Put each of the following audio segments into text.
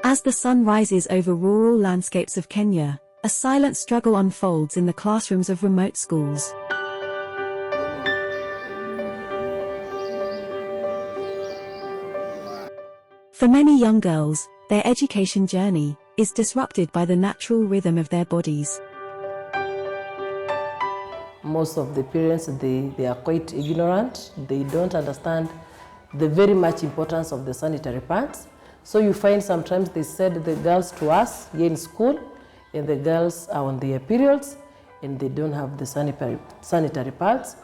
As the sun rises over rural landscapes of Kenya, a silent struggle unfolds in the classrooms of remote schools. For many young girls, their education journey is disrupted by the natural rhythm of their bodies. Most of the parents, they are quite ignorant. They don't understand the very much importance of the sanitary pads. So you find sometimes they said the girls to us here in school, and the girls are on their periods, and they don't have the sanitary pads.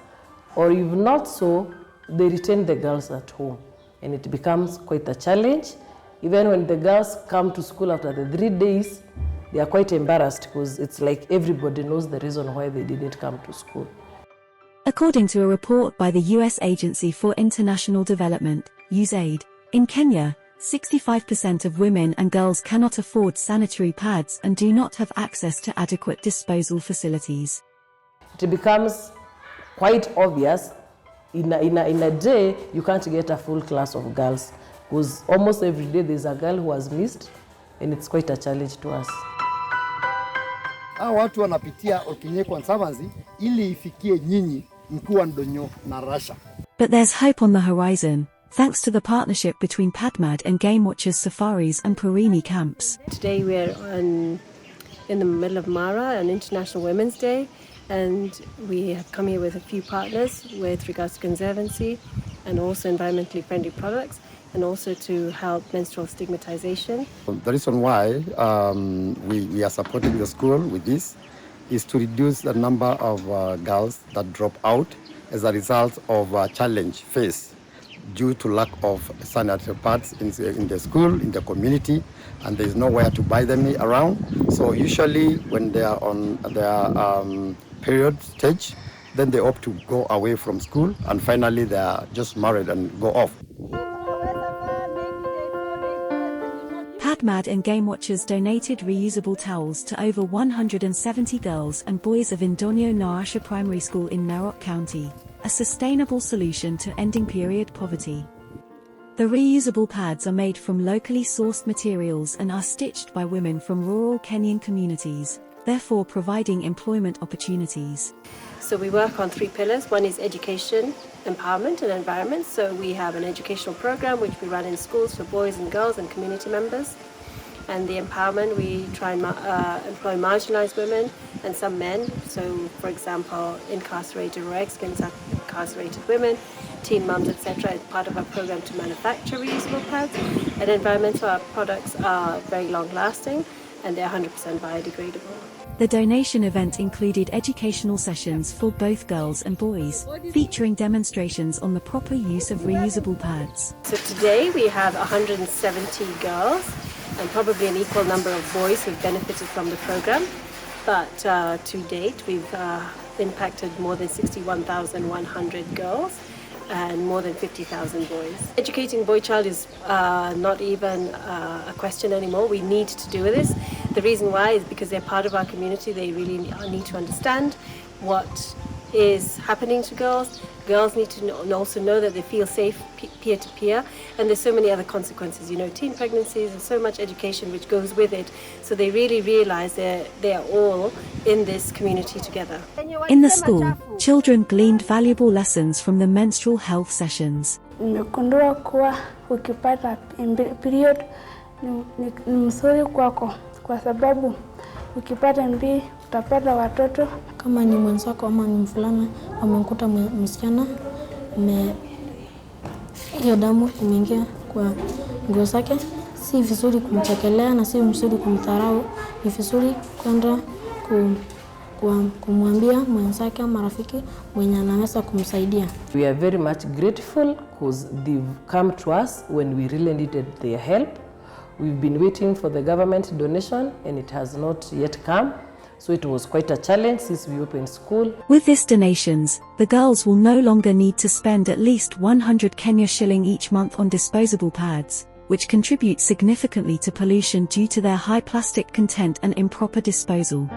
Or if not so, they retain the girls at home. And it becomes quite a challenge. Even when the girls come to school after the 3 days, they are quite embarrassed because it's like everybody knows the reason why they didn't come to school. According to a report by the US Agency for International Development, USAID, in Kenya, 65% of women and girls cannot afford sanitary pads and do not have access to adequate disposal facilities. It becomes quite obvious. In a day, you can't get a full class of girls because almost every day there's a girl who has missed, and it's quite a challenge to us. Watu wanapitia Porini conservancy ili ifikie nyinyi mkuu Endonyo Narasha. But there's hope on the horizon, thanks to the partnership between PadMad and Game Watchers Safaris and Porini Camps. Today we're in the middle of Mara, an International Women's Day, and we have come here with a few partners with regards to conservancy and also environmentally friendly products, and also to help menstrual stigmatization. The reason why we are supporting the school with this is to reduce the number of girls that drop out as a result of a challenge faced due to lack of sanitary pads in the school, in the community, and there is nowhere to buy them around. So usually when they are on their period stage, then they opt to go away from school, and finally they are just married and go off. PadMad and Game Watchers donated reusable towels to over 170 girls and boys of Endonyo Narasha Primary School in Narok County, a sustainable solution to ending period poverty. The reusable pads are made from locally sourced materials and are stitched by women from rural Kenyan communities, therefore providing employment opportunities. So we work on 3 pillars. One is education, empowerment and environment. So we have an educational program which we run in schools for boys and girls and community members. And the empowerment, we try and employ marginalized women and some men. So for example, incarcerated or ex-incarcerated women, teen moms, etc. as part of our program to manufacture reusable pads. And environmental, our products are very long lasting and they're 100% biodegradable. The donation event included educational sessions for both girls and boys, featuring demonstrations on the proper use of reusable pads. So today we have 170 girls and probably an equal number of boys who've benefited from the program. But to date we've impacted more than 61,100 girls and more than 50,000 boys. Educating boy child is not even a question anymore. We need to do this. The reason why is because they're part of our community. They really need to understand what is happening to girls. Girls need to also know that they feel safe peer-to-peer, and there's so many other consequences, teen pregnancies and so much education which goes with it, so they really realize they are all in this community together. In the school, children gleaned valuable lessons from the menstrual health sessions. Nimegundua kuwa ukipata period ni mzuri kwako, kwa sababu ukipata MB utapata watoto. Kama ni mwenzako ama ni mvulana amekuta msichana hiyo damu imeingia kwa nguo zake, si vizuri kumchekelea na si vizuri kumdharau. Ni vizuri kwenda kumwambia mwenzake ama rafiki mwenye anaweza kumsaidia. We are very much grateful because they've come to us when we really needed their help. We've been waiting for the government donation and it has not yet come. So it was quite a challenge since we opened school. With these donations, the girls will no longer need to spend at least 100 Kenya shilling each month on disposable pads, which contribute significantly to pollution due to their high plastic content and improper disposal.